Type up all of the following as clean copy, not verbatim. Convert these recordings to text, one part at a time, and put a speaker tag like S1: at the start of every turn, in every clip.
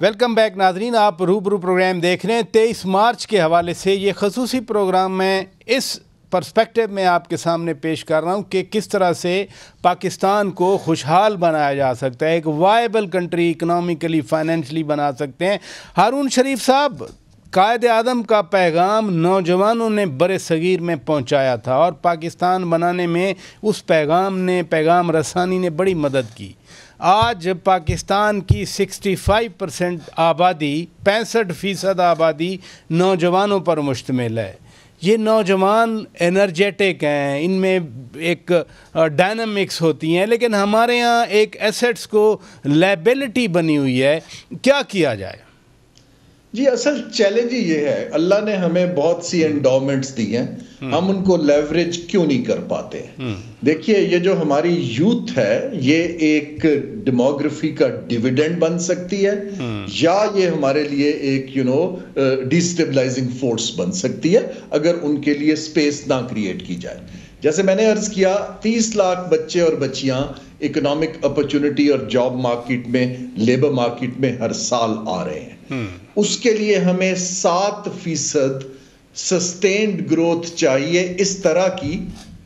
S1: Welcome back ناظرین، آپ روبرو پروگرام دیکھ رہے ہیں 23 مارچ کے حوالے سے۔ یہ خصوصی پروگرام میں اس پرسپیکٹو میں آپ کے سامنے پیش کر رہا ہوں کہ کس طرح سے پاکستان کو خوشحال بنایا جا سکتا ہے، ایک وائبل کنٹری اکنامکلی فائنینشلی بنا سکتے ہیں۔ ہارون شریف صاحب، قائد اعظم کا پیغام نوجوانوں نے برِ صغیر میں پہنچایا تھا اور پاکستان بنانے میں اس پیغام رسانی نے بڑی مدد کی۔ آج پاکستان کی 65% آبادی، 65% آبادی نوجوانوں پر مشتمل ہے۔ یہ نوجوان انرجیٹک ہیں، ان میں ایک ڈائنامکس ہوتی ہیں، لیکن ہمارے ہاں ایک ایسٹس کو لائبلٹی بنی ہوئی ہے۔ کیا کیا جائے؟
S2: جی، اصل چیلنج یہ ہے، اللہ نے ہمیں بہت سی انڈومنٹس دی ہیں، ہم ان کو لیوریج کیوں نہیں کر پاتے؟ دیکھیے، یہ جو ہماری یوتھ ہے، یہ ایک ڈیموگرافی کا ڈیویڈنڈ بن سکتی ہے، یا یہ ہمارے لیے ایک ڈیسٹیبلائزنگ فورس بن سکتی ہے اگر ان کے لیے سپیس نہ کریٹ کی جائے۔ جیسے میں نے عرض کیا، 30 لاکھ بچے اور بچیاں اکنامک اپرچونٹی اور جاب مارکیٹ میں، لیبر مارکیٹ میں ہر سال آ رہے ہیں۔ اس کے لیے ہمیں 7% سسٹینڈ گروتھ چاہیے، اس طرح کی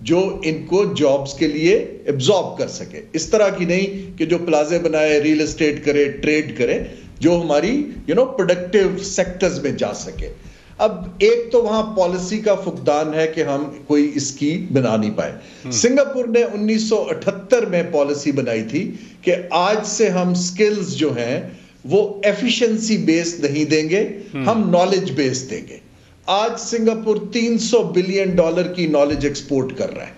S2: جو ان کو جابز کے لیے ایبزارب کر سکے، اس طرح کی نہیں کہ جو پلازے بنائے، ریل اسٹیٹ کرے، ٹریڈ کرے، جو ہماری پروڈکٹیو سیکٹرز میں جا سکے۔ اب ایک تو وہاں پالیسی کا فقدان ہے کہ ہم کوئی اس کی بنا نہیں پائے۔ سنگاپور نے 1978 میں پالیسی بنائی تھی کہ آج سے ہم سکلز جو ہیں وہ ایفیشنسی بیس نہیں دیں گے، ہم نالج بیس دیں گے۔ آج سنگاپور $300 بلین کی نالج ایکسپورٹ کر رہا ہے۔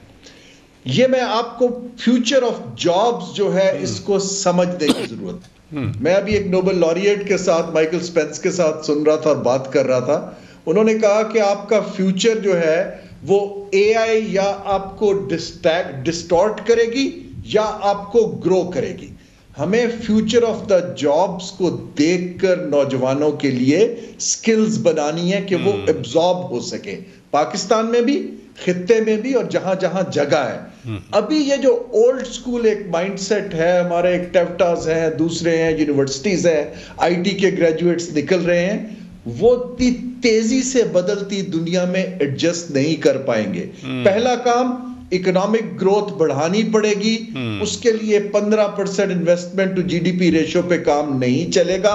S2: یہ میں آپ کو فیوچر آف جابز جو ہے اس کو سمجھنے کی ضرورت ہے۔ میں ابھی ایک نوبل لاریٹ کے ساتھ، مائیکل سپینس کے ساتھ سن رہا تھا اور بات کر رہا تھا۔ انہوں نے کہا کہ آپ کا فیوچر جو ہے وہ اے آئی یا آپ کو ڈسٹارٹ کرے گی یا آپ کو گرو کرے گی۔ ہمیں فیوچر آف دا جابز کو دیکھ کر نوجوانوں کے لیے سکلز بنانی ہے کہ وہ ایبزارب ہو سکے، پاکستان میں بھی، خطے میں بھی، اور جہاں جہاں جگہ ہے۔ ابھی یہ جو اولڈ سکول ایک مائنڈ سیٹ ہے، ہمارے ایک ٹیفٹاز ہیں، دوسرے ہیں، یونیورسٹیز ہیں، آئی ٹی کے گریجویٹس نکل رہے ہیں، وہ تیزی سے بدلتی دنیا میں ایڈجسٹ نہیں کر پائیں گے۔ پہلا کام اکنامک گروتھ بڑھانی پڑے گی، اس کے لیے 15% investment to G D P ratio پہ کام نہیں چلے گا،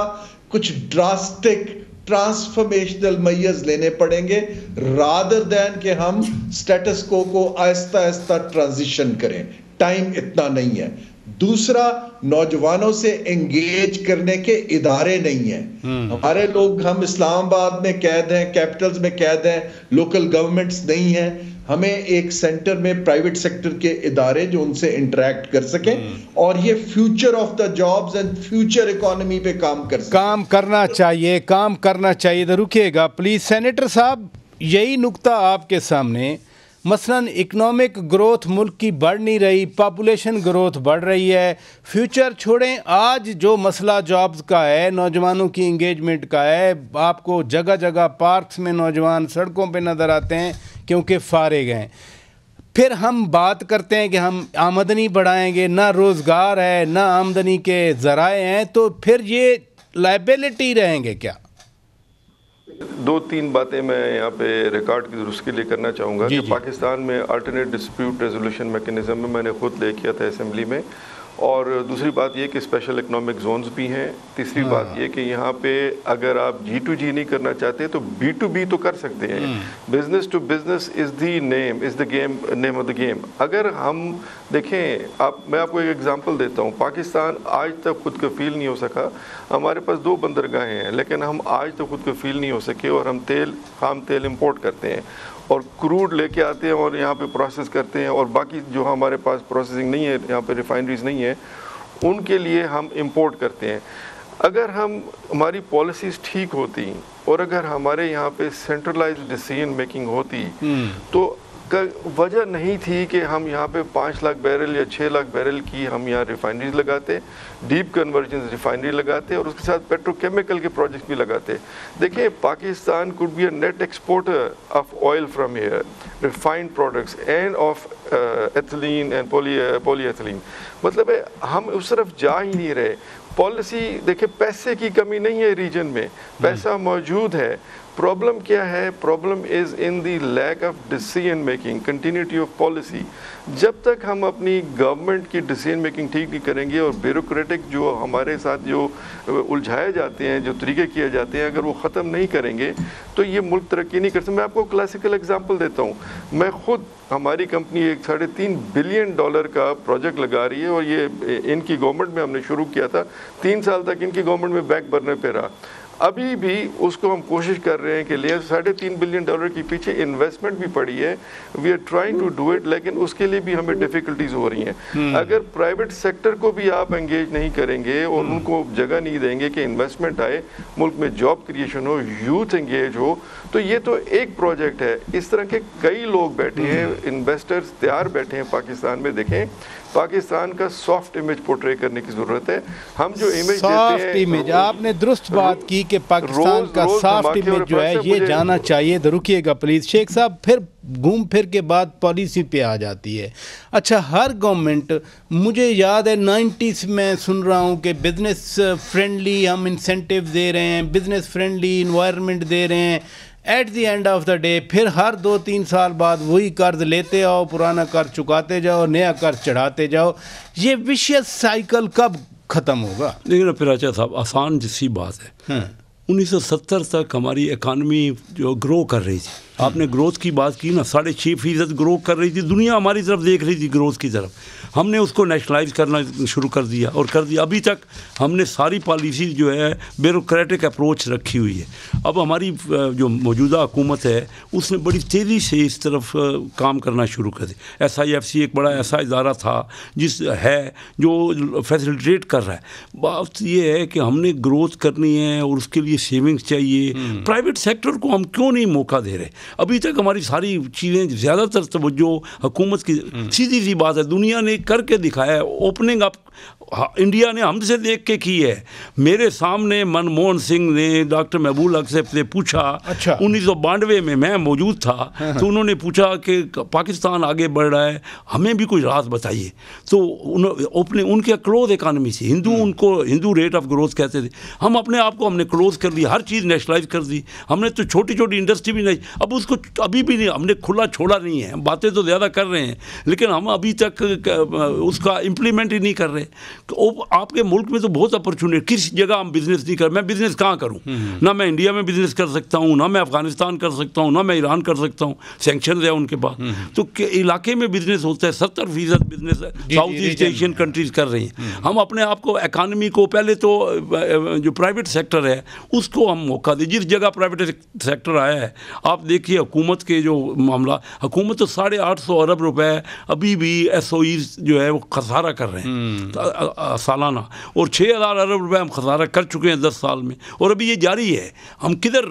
S2: کچھ ڈراسٹک ٹرانسفارمیشنل میئرز لینے پڑیں گے، رادر دین کہ ہم سٹیٹس کو آہستہ آہستہ ٹرانزیشن کریں۔ ٹائم اتنا نہیں ہے۔ دوسرا، نوجوانوں سے انگیج کرنے کے ادارے نہیں ہیں۔ ہمارے لوگ، ہم اسلام آباد میں قید ہیں، کیپٹلز میں قید ہیں، لوکل گورنمنٹس نہیں ہیں۔ ہمیں ایک سینٹر میں پرائیویٹ سیکٹر کے ادارے جو ان سے انٹریکٹ کر سکیں اور یہ future of the jobs and future economy پہ کام کر سکیں۔
S1: کام کرنا چاہیے۔ تو رکیے گا پلیز سینیٹر صاحب، یہی نقطہ آپ کے سامنے، مثلاً اکنامک گروتھ ملک کی بڑھ نہیں رہی، پاپولیشن گروتھ بڑھ رہی ہے، فیوچر چھوڑیں، آج جو مسئلہ جابز کا ہے، نوجوانوں کی انگیجمنٹ کا ہے، آپ کو جگہ جگہ پارکس میں نوجوان سڑکوں پہ نظر آتے ہیں کیونکہ فارغ ہیں۔ پھر ہم بات کرتے ہیں کہ ہم آمدنی بڑھائیں گے، نہ روزگار ہے، نہ آمدنی کے ذرائع ہیں، تو پھر یہ لائبلٹی رہیں گے کیا؟
S3: 2-3 باتیں میں یہاں پہ ریکارڈ کی درست کے لیے کرنا چاہوں گا کہ پاکستان میں الٹرنیٹ ڈسپیوٹ ریزولوشن میکنزم میں نے خود لے کیا تھا اسمبلی میں، اور دوسری بات یہ کہ اسپیشل اکنامک زونز بھی ہیں۔ تیسری بات یہ کہ یہاں پہ اگر آپ G2G نہیں کرنا چاہتے تو B2B تو کر سکتے ہیں۔ Business to business is the name of the game. اگر ہم دیکھیں، میں آپ کو ایک ایگزامپل دیتا ہوں، پاکستان آج تک خود کفیل نہیں ہو سکا۔ ہمارے پاس 2 بندرگاہیں ہیں، لیکن ہم آج تک خود کفیل نہیں ہو سکے، اور ہم خام تیل امپورٹ کرتے ہیں اور کروڈ لے کے آتے ہیں اور یہاں پہ پروسیس کرتے ہیں، اور باقی جو ہمارے پاس پروسیسنگ نہیں ہے، یہاں پہ ریفائنریز نہیں ہے، ان کے لیے ہم امپورٹ کرتے ہیں۔ اگر ہماری پالیسیز ٹھیک ہوتی اور اگر ہمارے یہاں پہ سینٹرلائزڈ ڈیسیژن میکنگ ہوتی تو وجہ نہیں تھی کہ ہم یہاں پہ 5 لاکھ بیرل یا 6 لاکھ بیرل کی ہم یہاں ریفائنریز لگاتے، ڈیپ کنورژن ریفائنری لگاتے، اور اس کے ساتھ پیٹرو کیمیکل کے پروجیکٹ بھی لگاتے۔ دیکھیں، Pakistan could be a net exporter of oil from here, refined products and of ethylene and polyethylene۔ مطلب ہے ہم اس طرف جا ہی نہیں رہے۔ پالیسی دیکھیں پیسے کی کمی نہیں ہے ریجن میں, پیسہ موجود ہے. پرابلم کیا ہے؟ Problem is in the lack of decision making, continuity of policy. جب تک ہم اپنی گورنمنٹ کی ڈیسیژن میکنگ ٹھیک نہیں کریں گے اور بیوروکریٹک جو ہمارے ساتھ جو الجھائے جاتے ہیں, جو طریقے کیے جاتے ہیں, اگر وہ ختم نہیں کریں گے تو یہ ملک ترقی نہیں کر سکتا. میں آپ کو کلاسیکل ایگزامپل دیتا ہوں. میں خود, ہماری کمپنی ایک $3.5 بلین کا پروجیکٹ لگا رہی ہے, اور یہ ان کی گورنمنٹ میں ہم نے شروع کیا تھا. 3 سال تک ان کی گورنمنٹ میں بینک بھرنے پہ رہا. ابھی بھی اس کو ہم کوشش کر رہے ہیں کہ لیے $3.5 بلین کی پیچھے انویسٹمنٹ بھی پڑی ہے. We are trying to do it, لیکن اس کے لیے بھی ہمیں ڈیفیکلٹیز ہو رہی ہیں. اگر پرائیویٹ سیکٹر کو بھی آپ انگیج نہیں کریں گے اور ان کو جگہ نہیں دیں گے کہ انویسٹمنٹ آئے, ملک میں جاب کریشن ہو, یوتھ انگیج ہو, تو یہ تو ایک پروجیکٹ ہے. اس طرح کے کئی لوگ بیٹھے ہیں, انویسٹرز تیار بیٹھے ہیں پاکستان میں. دیکھیں پاکستان کا سافٹ امیج پورٹری کرنے کی ضرورت ہے. ہم جو امیج دیتے ہیں,
S1: آپ نے درست بات کی کہ پاکستان کا سافٹ امیج جو ہے یہ جانا چاہیے. رکیے گا پلیز شیخ صاحب, پھر گھوم پھر کے بعد پالیسی پہ آ جاتی ہے. اچھا, ہر گورنمنٹ, مجھے یاد ہے 90s میں سن رہا ہوں کہ بزنس فرینڈلی ہم انسینٹیو دے رہے ہیں, بزنس فرینڈلی انوائرمنٹ دے رہے ہیں. At the end of the day پھر ہر 2-3 سال بعد وہی قرض لیتے آؤ, پرانا قرض چکاتے جاؤ, نیا قرض چڑھاتے جاؤ. یہ ویشیس سائیکل کب ختم ہوگا؟
S4: لیکن پھر صاحب آسان جیسی بات ہے. 1970 تک ہماری اکانومی جو گرو کر رہی تھی, آپ نے گروتھ کی بات کی نا, 6.5% گرو کر رہی تھی. دنیا ہماری طرف دیکھ رہی تھی گروتھ کی طرف. ہم نے اس کو نیشنلائز کرنا شروع کر دیا اور کر دیا. ابھی تک ہم نے ساری پالیسی جو ہے بیوروکریٹک اپروچ رکھی ہوئی ہے. اب ہماری جو موجودہ حکومت ہے اس نے بڑی تیزی سے اس طرف کام کرنا شروع کر دیا. SIFC ایک بڑا ایسا ادارہ تھا جس ہے جو فیسیلیٹیٹ کر رہا ہے. بات یہ ہے کہ ہم نے گروتھ کرنی ہے اور اس کے لیے سیونگز چاہیے. پرائیویٹ سیکٹر کو ہم کیوں نہیں موقع دے رہے؟ ابھی تک ہماری ساری چیزیں زیادہ تر توجہ حکومت کی. سیدھی سی بات ہے, دنیا نے کر کے دکھایا ہے. اوپننگ اپ انڈیا نے ہم سے دیکھ کے کی ہے. میرے سامنے منموہن سنگھ نے ڈاکٹر محبوب الحق سے پوچھا, 1992 میں میں موجود تھا, تو انہوں نے پوچھا کہ پاکستان آگے بڑھ رہا ہے, ہمیں بھی کوئی راز بتائیے. تو ان کے کلوز اکانومی تھی, ہندو ریٹ آف گروتھ کہتے تھے. ہم اپنے آپ کو ہم نے کلوز کر لیا, ہر چیز نیشنلائز کر دی. ہم نے تو چھوٹی چھوٹی انڈسٹری بھی نہیں, اب اس کو ابھی بھی نہیں ہم نے کھلا چھوڑا نہیں ہے. باتیں تو زیادہ کر رہے ہیں لیکن ہم ابھی تک اس کا امپلیمنٹ ہی نہیں کر رہے. آپ کے ملک میں تو بہت اپرچونیٹی, کس جگہ ہم بزنس نہیں کر. میں بزنس کہاں کروں؟ نہ میں انڈیا میں بزنس کر سکتا ہوں, نہ میں افغانستان کر سکتا ہوں, نہ میں ایران کر سکتا ہوں. سینکشنز ہے ان کے پاس. تو علاقے میں بزنس ہوتا ہے. 70% business south East Asian countries کر رہی ہیں. ہم اپنے آپ کو اکانومی کو پہلے تو جو پرائیویٹ سیکٹر ہے اس کو ہم موقع دیں. جس جگہ پرائیویٹ سیکٹر آیا ہے, آپ دیکھیے حکومت کے جو معاملہ, حکومت تو 850 ارب روپے ابھی بھی SOEs جو ہے وہ خسارہ کر رہے ہیں سالانہ, اور 6000 ارب روپے ہم خسارہ کر چکے ہیں 10 سال میں, اور ابھی یہ جاری ہے. ہم کدھر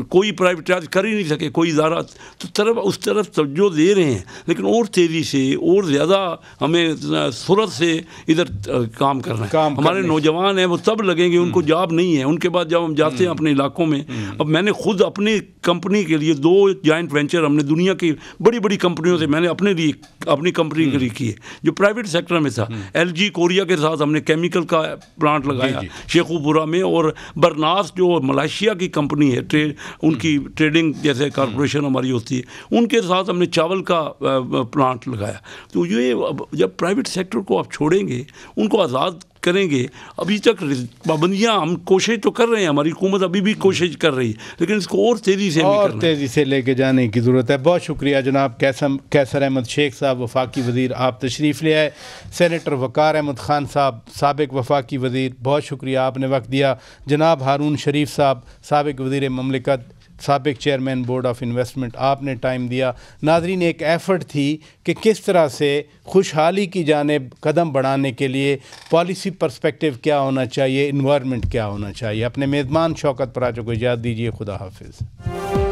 S4: کوئی پرائیویٹائز کر ہی نہیں سکے, کوئی ادارہ تو اس طرف توجہ دے رہے ہیں, لیکن اور تیزی سے اور زیادہ ہمیں سرعت سے ادھر کام کرنا ہے. ہمارے نوجوان ہیں وہ تب لگیں گے, ان کو جاب نہیں ہے. ان کے بعد جب ہم جاتے ہیں اپنے علاقوں میں, اب میں نے خود اپنی کمپنی کے لیے 2 جوائنٹ وینچر ہم نے دنیا کی بڑی بڑی کمپنیوں سے میں نے اپنے لیے اپنی کمپنی کے لیے کی ہے جو پرائیویٹ سیکٹر میں تھا. LG کوریا کے ساتھ ہم نے کیمیکل کا پلانٹ لگایا شیخو پورہ میں, اور برناس جو ملائیشیا کی کمپنی ہے, ان کی ٹریڈنگ جیسے کارپوریشن ہماری ہوتی ہے, ان کے ساتھ ہم نے چاول کا پلانٹ لگایا. تو یہ جب پرائیویٹ سیکٹر کو آپ چھوڑیں گے, ان کو آزاد کریں گے. ابھی تک پابندیاں ہم کوشش تو کر رہے ہیں, ہماری حکومت ابھی بھی کوشش کر رہی ہے, لیکن اس کو اور تیزی سے
S1: لے کے جانے کی ضرورت ہے. بہت شکریہ جناب کیسر احمد شیخ صاحب, وفاقی وزیر, آپ تشریف لے آئے. سینیٹر وقار احمد خان صاحب, سابق وفاقی وزیر, بہت شکریہ, آپ نے وقت دیا. جناب ہارون شریف صاحب, سابق وزیر مملکت, سابق چیئرمین بورڈ آف انویسٹمنٹ, آپ نے ٹائم دیا. ناظرین, ایک ایفرٹ تھی کہ کس طرح سے خوشحالی کی جانب قدم بڑھانے کے لیے پالیسی پرسپیکٹیو کیا ہونا چاہیے, انوائرمنٹ کیا ہونا چاہیے. اپنے میزبان شوکت پراچو کو اجازت دیجیے. خدا حافظ.